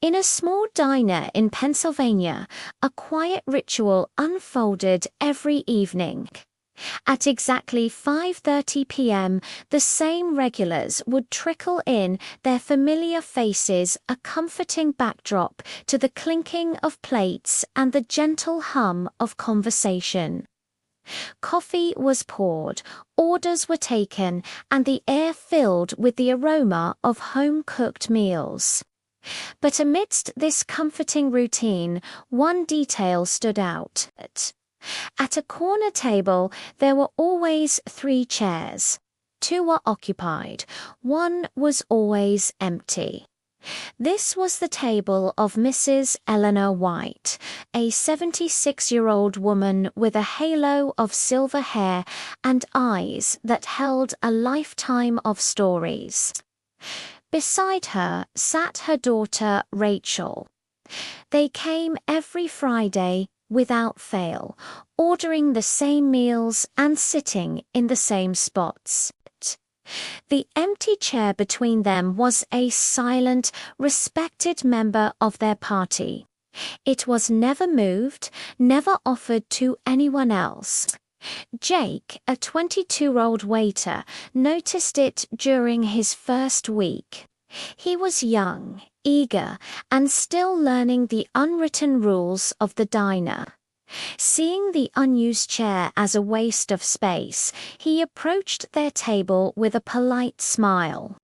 In a small diner in Pennsylvania, a quiet ritual unfolded every evening. At exactly 5:30 p.m., the same regulars would trickle in, their familiar faces a comforting backdrop to the clinking of plates and the gentle hum of conversation. Coffee was poured, orders were taken, and the air filled with the aroma of home-cooked meals. But amidst this comforting routine, one detail stood out. At a corner table, there were always 3 chairs. 2 were occupied, one was always empty. This was the table of Mrs. Eleanor White, a 76-year-old woman with a halo of silver hair and eyes that held a lifetime of stories. Beside her sat her daughter Rachel. They came every Friday without fail, ordering the same meals and sitting in the same spots. The empty chair between them was a silent, respected member of their party. It was never moved, never offered to anyone else. Jake, a 22-year-old waiter, noticed it during his first week. He was young, eager, and still learning the unwritten rules of the diner. Seeing the unused chair as a waste of space, he approached their table with a polite smile.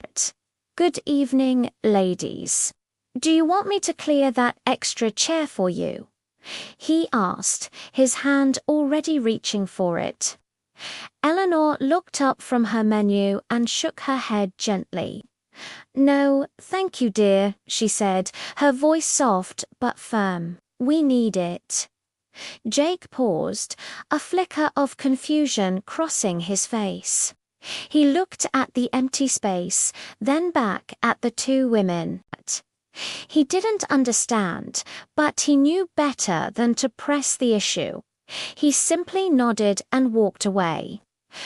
"Good evening, ladies. Do you want me to clear that extra chair for you?" he asked, his hand already reaching for it. Eleanor looked up from her menu and shook her head gently. "No, thank you, dear," she said, her voice soft but firm. "We need it." Jake paused, a flicker of confusion crossing his face. He looked at the empty space, then back at the 2 women. He didn't understand, but he knew better than to press the issue. He simply nodded and walked away.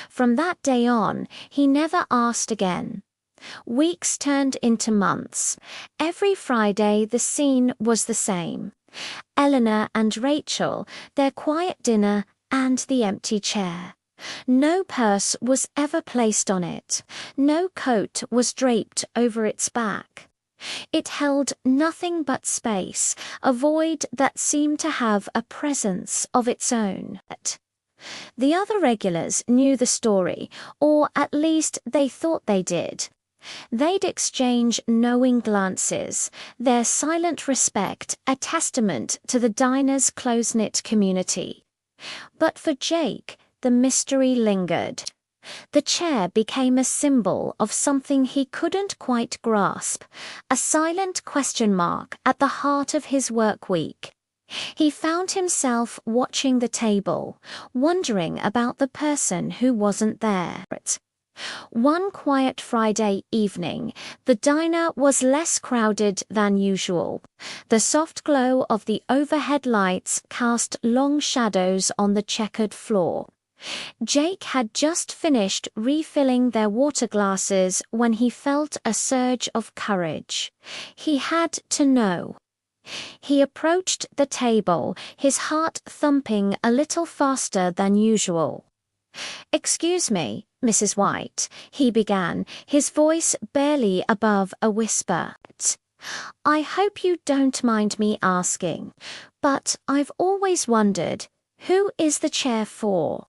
From that day on, he never asked again. Weeks turned into months. Every Friday the scene was the same. Eleanor and Rachel, their quiet dinner, and the empty chair. No purse was ever placed on it. No coat was draped over its back. It held nothing but space, a void that seemed to have a presence of its own. The other regulars knew the story, or at least they thought they did. They'd exchange knowing glances, their silent respect a testament to the diner's close-knit community. But for Jake, the mystery lingered. The chair became a symbol of something he couldn't quite grasp, a silent question mark at the heart of his work week. He found himself watching the table, wondering about the person who wasn't there. One quiet Friday evening, the diner was less crowded than usual. The soft glow of the overhead lights cast long shadows on the checkered floor. Jake had just finished refilling their water glasses when he felt a surge of courage. He had to know. He approached the table, his heart thumping a little faster than usual. "Excuse me, Mrs. White," he began, his voice barely above a whisper. "I hope you don't mind me asking, but I've always wondered, who is the chair for?"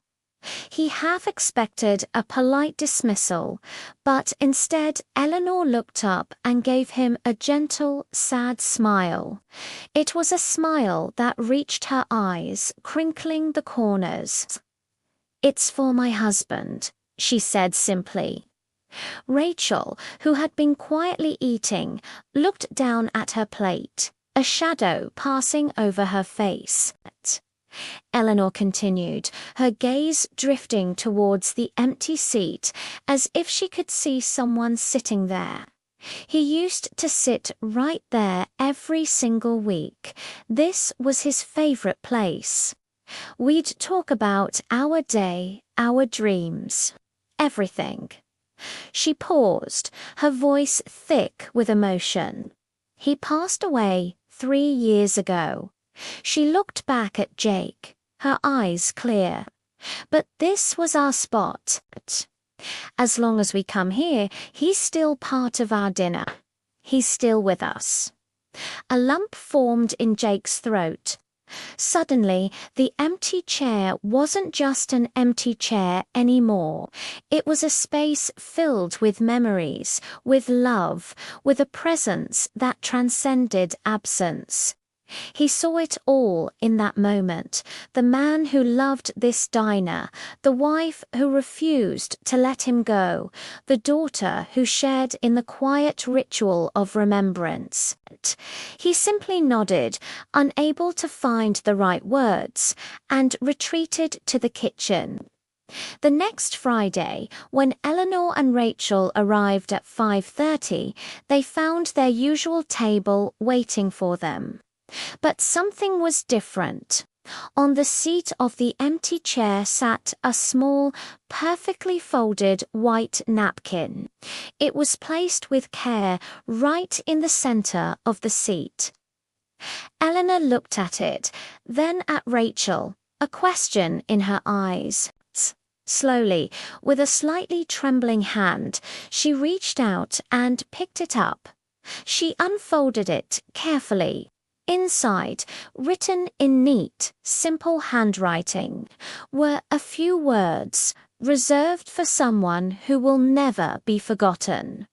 He half expected a polite dismissal, but instead Eleanor looked up and gave him a gentle, sad smile. It was a smile that reached her eyes, crinkling the corners. "It's for my husband," she said simply. Rachel, who had been quietly eating, looked down at her plate, a shadow passing over her face. Eleanor continued, her gaze drifting towards the empty seat, as if she could see someone sitting there. He used to sit right there every single week. This was his favorite place. We'd talk about our day, our dreams, everything. She paused, her voice thick with emotion. He passed away 3 years ago. She looked back at Jake, her eyes clear. But this was our spot. As long as we come here, he's still part of our dinner. He's still with us. A lump formed in Jake's throat. Suddenly, the empty chair wasn't just an empty chair anymore. It was a space filled with memories, with love, with a presence that transcended absence. He saw it all in that moment. The man who loved this diner, the wife who refused to let him go, the daughter who shared in the quiet ritual of remembrance. He simply nodded, unable to find the right words, and retreated to the kitchen. The next Friday, when Eleanor and Rachel arrived at 5:30, they found their usual table waiting for them. But something was different. On the seat of the empty chair sat a small, perfectly folded white napkin. It was placed with care right in the center of the seat. Eleanor looked at it, then at Rachel, a question in her eyes. Slowly, with a slightly trembling hand, she reached out and picked it up. She unfolded it carefully. Inside, written in neat, simple handwriting, were a few words reserved for someone who will never be forgotten.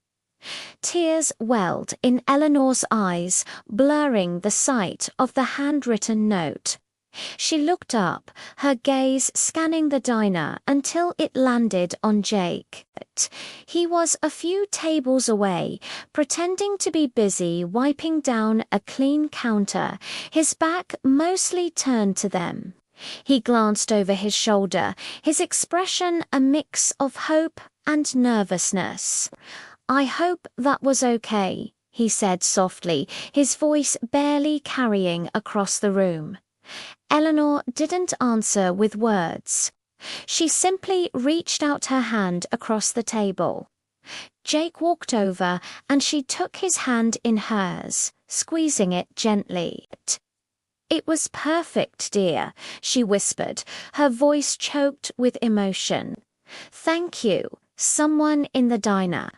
Tears welled in Eleanor's eyes, blurring the sight of the handwritten note. She looked up, her gaze scanning the diner until it landed on Jake. He was a few tables away, pretending to be busy wiping down a clean counter, his back mostly turned to them. He glanced over his shoulder, his expression a mix of hope and nervousness. "I hope that was okay," he said softly, his voice barely carrying across the room. Eleanor didn't answer with words. She simply reached out her hand across the table. Jake walked over and she took his hand in hers, squeezing it gently. "It was perfect, dear," she whispered, her voice choked with emotion. "Thank you, someone in the diner."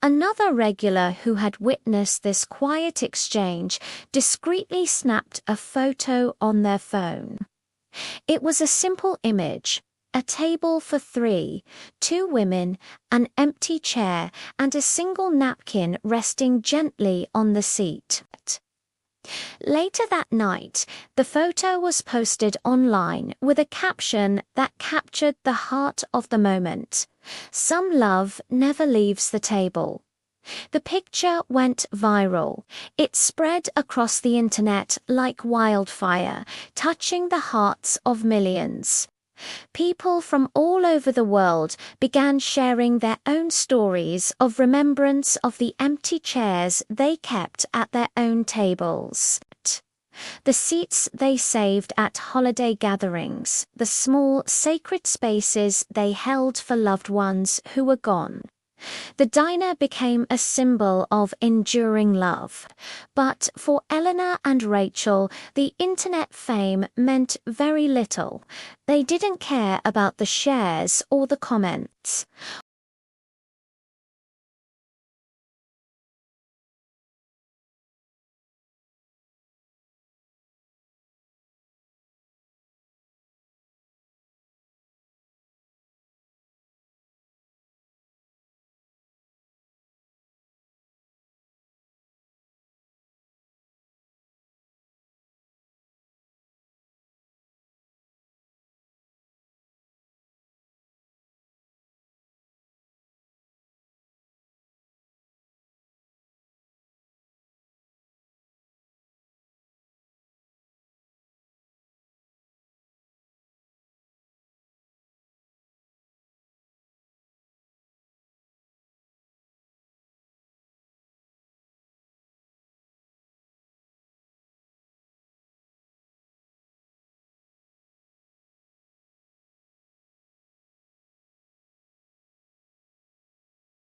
Another regular who had witnessed this quiet exchange discreetly snapped a photo on their phone. It was a simple image, a table for three, two women, an empty chair, and a single napkin resting gently on the seat. Later that night, the photo was posted online with a caption that captured the heart of the moment. "Some love never leaves the table." The picture went viral. It spread across the internet like wildfire, touching the hearts of millions. People from all over the world began sharing their own stories of remembrance of the empty chairs they kept at their own tables. The seats they saved at holiday gatherings, the small, sacred spaces they held for loved ones who were gone. The diner became a symbol of enduring love. But for Eleanor and Rachel, the internet fame meant very little. They didn't care about the shares or the comments.